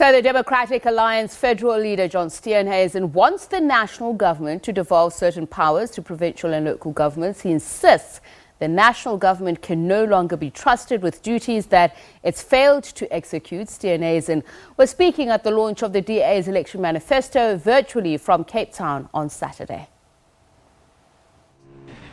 So the Democratic Alliance federal leader John Steenhuisen wants the national government to devolve certain powers to provincial and local governments. He insists the national government can no longer be trusted with duties that it's failed to execute. Steenhuisen was speaking at the launch of the DA's election manifesto virtually from Cape Town on Saturday.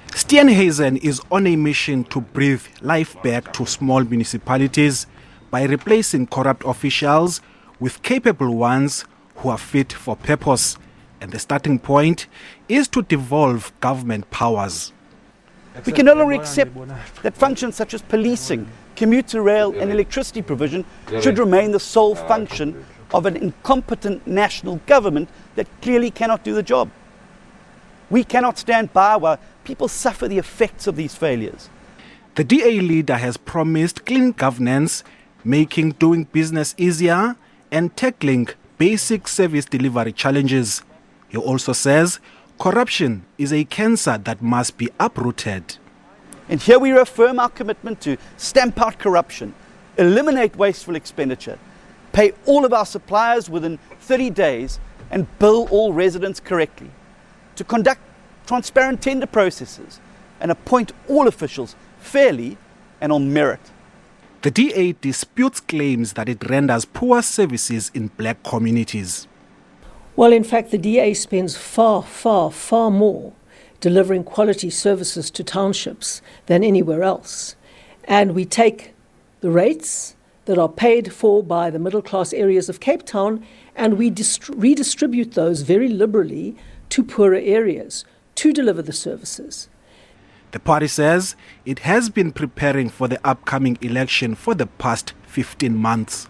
Steenhuisen is on a mission to breathe life back to small municipalities by replacing corrupt officials with capable ones who are fit for purpose. And the starting point is to devolve government powers. We can no longer accept that functions such as policing, commuter rail and electricity provision should remain the sole function of an incompetent national government that clearly cannot do the job. We cannot stand by while people suffer the effects of these failures. The DA leader has promised clean governance, making doing business easier and tackling basic service delivery challenges. He also says corruption is a cancer that must be uprooted. And here we reaffirm our commitment to stamp out corruption, eliminate wasteful expenditure, pay all of our suppliers within 30 days and bill all residents correctly, to conduct transparent tender processes and appoint all officials fairly and on merit. The DA disputes claims that it renders poor services in black communities. Well, in fact, the DA spends far more delivering quality services to townships than anywhere else. And we take the rates that are paid for by the middle-class areas of Cape Town and we redistribute those very liberally to poorer areas to deliver the services. The party says it has been preparing for the upcoming election for the past 15 months.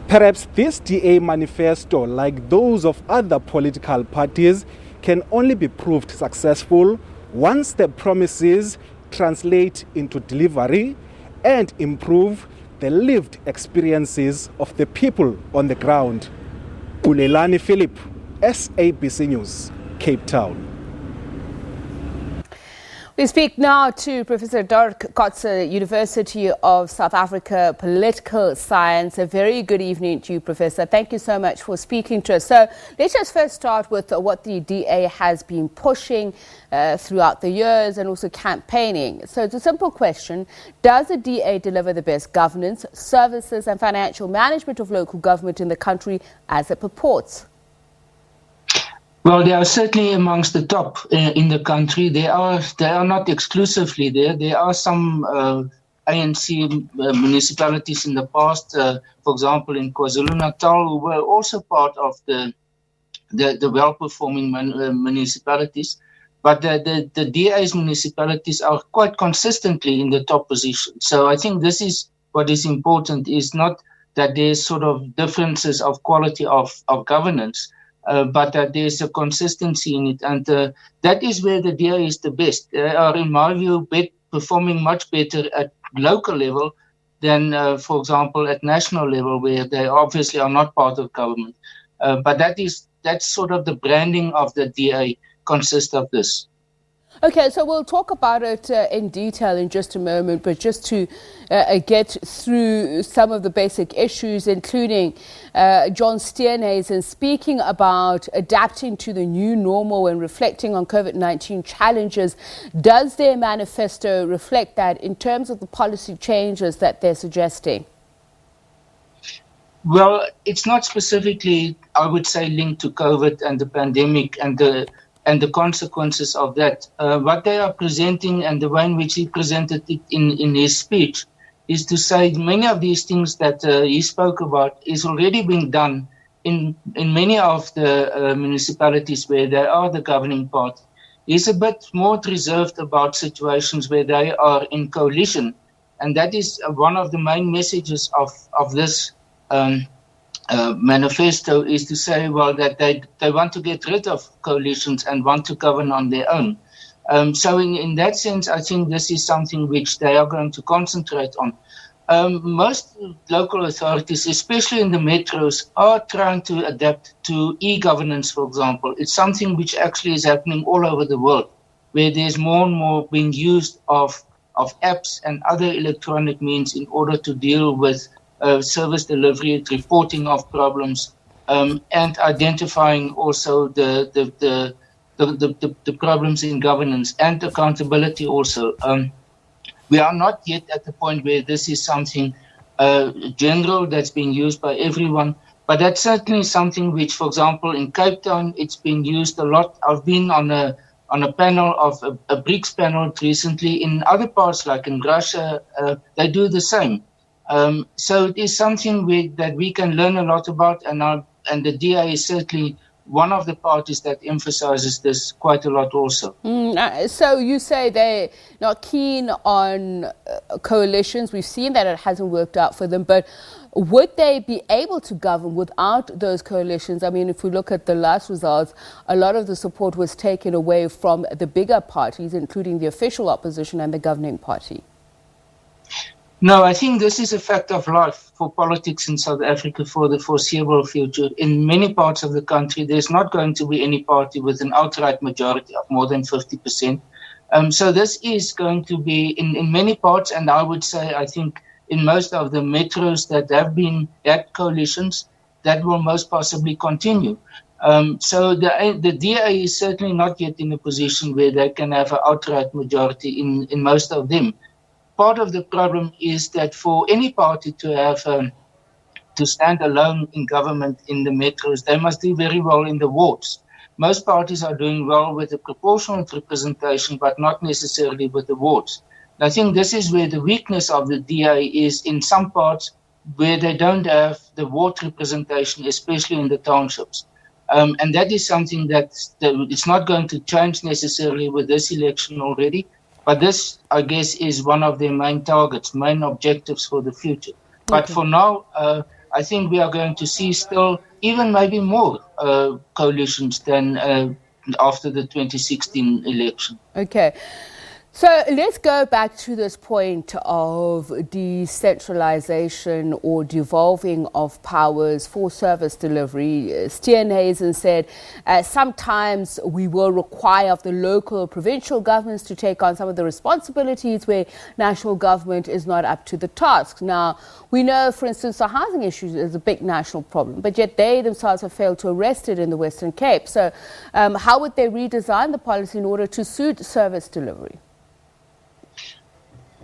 Perhaps this DA manifesto, like those of other political parties, can only be proved successful once the promises translate into delivery and improve the lived experiences of the people on the ground. Ulelani Philip, SABC News, Cape Town. We speak now to Professor Dirk Kotze, University of South Africa, Political Science. A very good evening to you, Professor. Thank you so much for speaking to us. So let's just first start with what the DA has been pushing throughout the years and also campaigning. So it's a simple question. Does the DA deliver the best governance, services and financial management of local government in the country as it purports? Well, they are certainly amongst the top in the country. They are not exclusively there. There are some ANC municipalities in the past, for example, in KwaZulu-Natal, who were also part of the well-performing municipalities. But the DA's municipalities are quite consistently in the top position. So I think this is what is important, is not that there's sort of differences of quality of governance, but that there's a consistency in it. And that is where the DA is the best. They are, in my view, performing much better at local level than, for example, at national level, where they obviously are not part of government. But that's sort of the branding of the DA consists of this. Okay, so we'll talk about it in detail in just a moment, but just to get through some of the basic issues, including John Steenhuisen speaking about adapting to the new normal and reflecting on COVID-19 challenges. Does their manifesto reflect that in terms of the policy changes that they're suggesting? Well, it's not specifically, I would say, linked to COVID and the pandemic and the consequences of that. What they are presenting and the way in which he presented it in his speech is to say many of these things that he spoke about is already being done in many of the municipalities where they are the governing party. He's a bit more reserved about situations where they are in coalition. And that is one of the main messages of this manifesto, is to say, well, that they want to get rid of coalitions and want to govern on their own. So in that sense, I think this is something which they are going to concentrate on. Most local authorities, especially in the metros, are trying to adapt to e-governance, for example. It's something which actually is happening all over the world, where there's more and more being used of apps and other electronic means in order to deal with service delivery, reporting of problems, and identifying also the problems in governance and accountability also. We are not yet at the point where this is something general that's being used by everyone, but that's certainly something which, for example, in Cape Town, it's been used a lot. I've been on a panel of a BRICS panel recently. In other parts, like in Russia, they do the same. So it is something that we can learn a lot about, and the DA is certainly one of the parties that emphasizes this quite a lot also. So you say they're not keen on coalitions. We've seen that it hasn't worked out for them, but would they be able to govern without those coalitions? I mean, if we look at the last results, a lot of the support was taken away from the bigger parties, including the official opposition and the governing party. No, I think this is a fact of life for politics in South Africa for the foreseeable future. In many parts of the country, there's not going to be any party with an outright majority of more than 50%. So this is going to be in many parts, and I would say, I think, in most of the metros that have been at coalitions, that will most possibly continue. So the DA is certainly not yet in a position where they can have an outright majority in most of them. Part of the problem is that for any party to have to stand alone in government in the metros, they must do very well in the wards. Most parties are doing well with the proportional representation, but not necessarily with the wards. And I think this is where the weakness of the DA is in some parts where they don't have the ward representation, especially in the townships. And that is something that it's not going to change necessarily with this election already. But this, I guess, is one of their main targets, main objectives for the future. But for now, I think we are going to see still even maybe more coalitions than after the 2016 election. Okay. So let's go back to this point of decentralization or devolving of powers for service delivery. Steenhuisen said sometimes we will require of the local provincial governments to take on some of the responsibilities where national government is not up to the task. Now, we know, for instance, the housing issue is a big national problem, but yet they themselves have failed to arrest it in the Western Cape. So how would they redesign the policy in order to suit service delivery?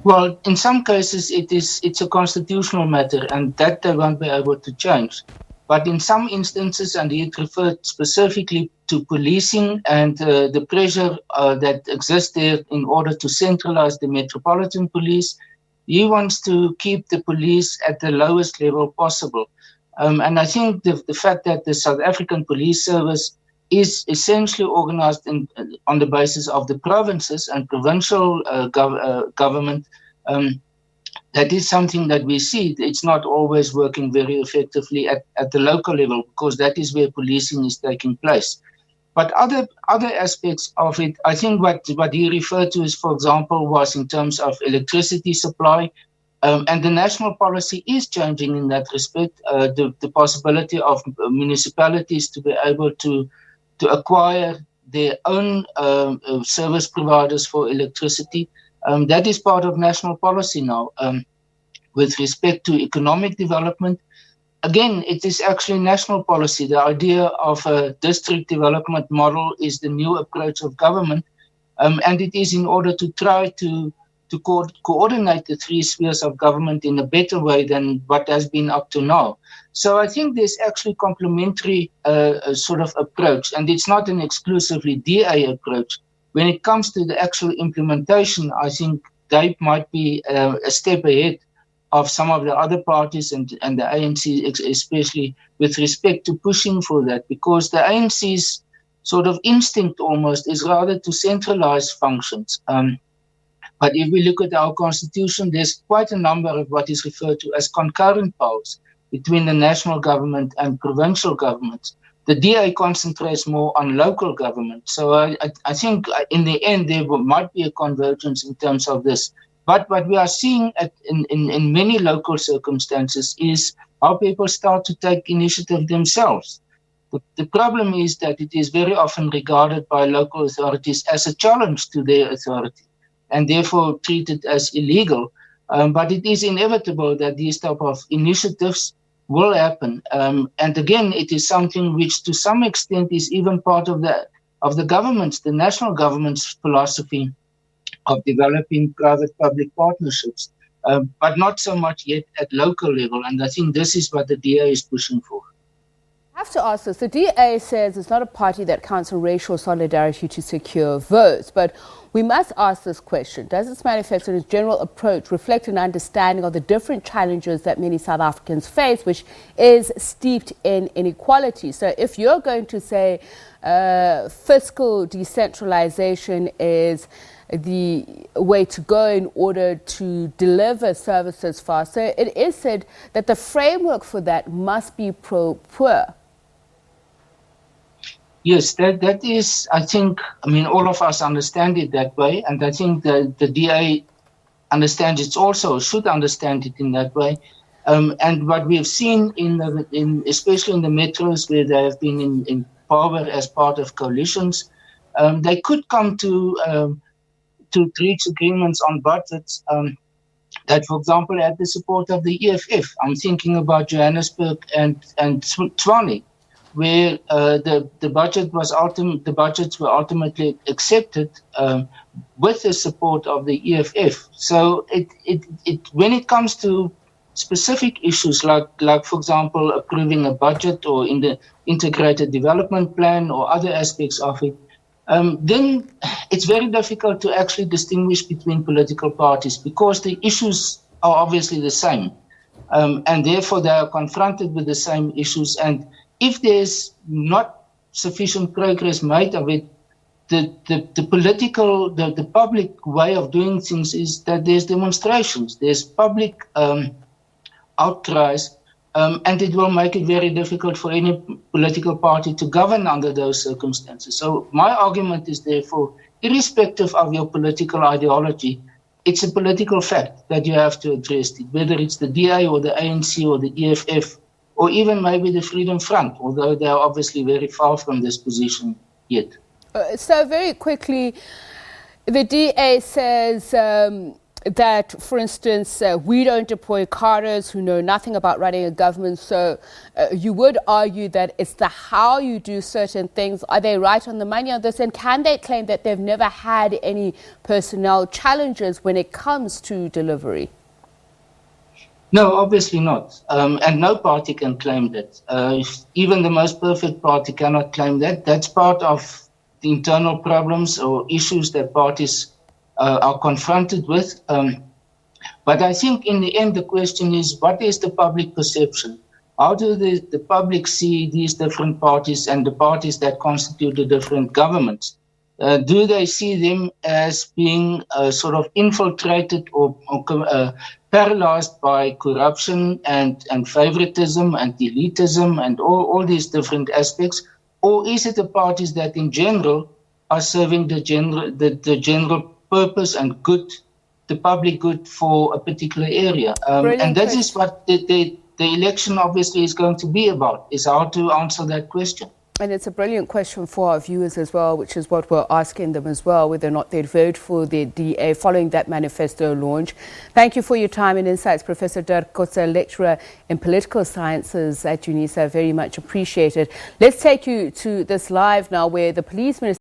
Well, in some cases, it's a constitutional matter, and that they won't be able to change. But in some instances, and he referred specifically to policing and the pressure that exists there in order to centralize the Metropolitan Police, he wants to keep the police at the lowest level possible. And I think the fact that the South African Police Service is essentially organized on the basis of the provinces and provincial government. That is something that we see. It's not always working very effectively at the local level, because that is where policing is taking place. But other aspects of it, I think what he referred to is, for example, was in terms of electricity supply. And the national policy is changing in that respect. The possibility of municipalities to be able to acquire their own service providers for electricity. That is part of national policy now. With respect to economic development, again, it is actually national policy. The idea of a district development model is the new approach of government, and it is in order to try to coordinate the three spheres of government in a better way than what has been up to now. So I think there's actually complementary sort of approach, and it's not an exclusively DA approach. When it comes to the actual implementation, I think they might be a step ahead of some of the other parties and the ANC, especially with respect to pushing for that, because the ANC's sort of instinct almost is rather to centralize functions. But if we look at our constitution, there's quite a number of what is referred to as concurrent powers between the national government and provincial governments. The DA concentrates more on local government. So I think in the end, there might be a convergence in terms of this. But what we are seeing in many local circumstances is how people start to take initiative themselves. The problem is that it is very often regarded by local authorities as a challenge to their authority, and therefore treated as illegal. But it is inevitable that these type of initiatives will happen. And again, it is something which to some extent is even part of the government's, the national government's philosophy of developing private-public partnerships, but not so much yet at local level. And I think this is what the DA is pushing for. I have to ask this. The DA says it's not a party that counts on racial solidarity to secure votes, but we must ask this question. Does its manifesto and its general approach reflect an understanding of the different challenges that many South Africans face, which is steeped in inequality? So if you're going to say fiscal decentralization is the way to go in order to deliver services faster, it is said that the framework for that must be pro-poor. Yes, that is, I think, all of us understand it that way, and I think the DA understands it also, should understand it in that way. And what we have seen, especially in the metros where they have been in power as part of coalitions, they could come to reach agreements on budgets that, for example, had the support of the EFF. I'm thinking about Johannesburg and Tshwane, where the budgets were ultimately accepted with the support of the EFF. So when it comes to specific issues like for example approving a budget or in the integrated development plan or other aspects of it, then it's very difficult to actually distinguish between political parties because the issues are obviously the same, and therefore they are confronted with the same issues. And if there's not sufficient progress made of it, the public way of doing things is that there's demonstrations, there's public outcries, and it will make it very difficult for any political party to govern under those circumstances. So my argument is therefore, irrespective of your political ideology, it's a political fact that you have to address it, whether it's the DA or the ANC or the EFF, or even maybe the Freedom Front, although they are obviously very far from this position yet. So very quickly, the DA says that, for instance, we don't deploy cadres who know nothing about running a government. So you would argue that it's the how you do certain things. Are they right on the money on this? And can they claim that they've never had any personnel challenges when it comes to delivery? No, obviously not. And no party can claim that. Even the most perfect party cannot claim that. That's part of the internal problems or issues that parties are confronted with. But I think in the end, the question is, what is the public perception? How do the public see these different parties and the parties that constitute the different governments? Do they see them as being sort of infiltrated or paralyzed by corruption and favoritism and elitism and all these different aspects? Or is it the parties that in general are serving the general purpose and good, the public good for a particular area? And that is what the election obviously is going to be about, is how to answer that question. And it's a brilliant question for our viewers as well, which is what we're asking them as well, whether or not they'd vote for the DA following that manifesto launch. Thank you for your time and insights, Professor Dirk Kotze, lecturer in political sciences at UNISA. Very much appreciated. Let's take you to this live now where the police minister